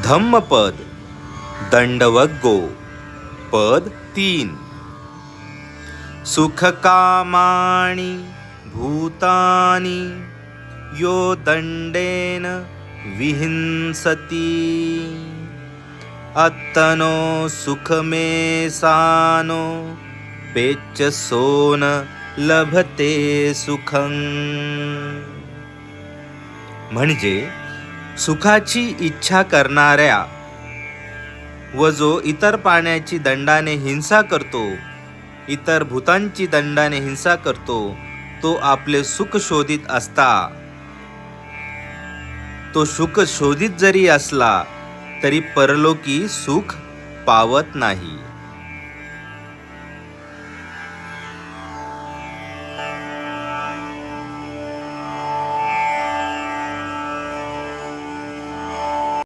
धम्मपद दंडवग्गो पद 3. सुखकामानि भूतानि यो दंडेन विहिंसति अत्तनो सुखमेसानो पेच्चसोन लभते सुखं. म्हणजे सुखाची इच्छा करणाऱ्या व जो इतर प्राण्याची दंडाने हिंसा करतो, इतर भूतांची दंडाने हिंसा करतो, तो आपले सुख शोधित असता, तो सुख शोधित जरी असला तरी परलोकी सुख पावत नाही.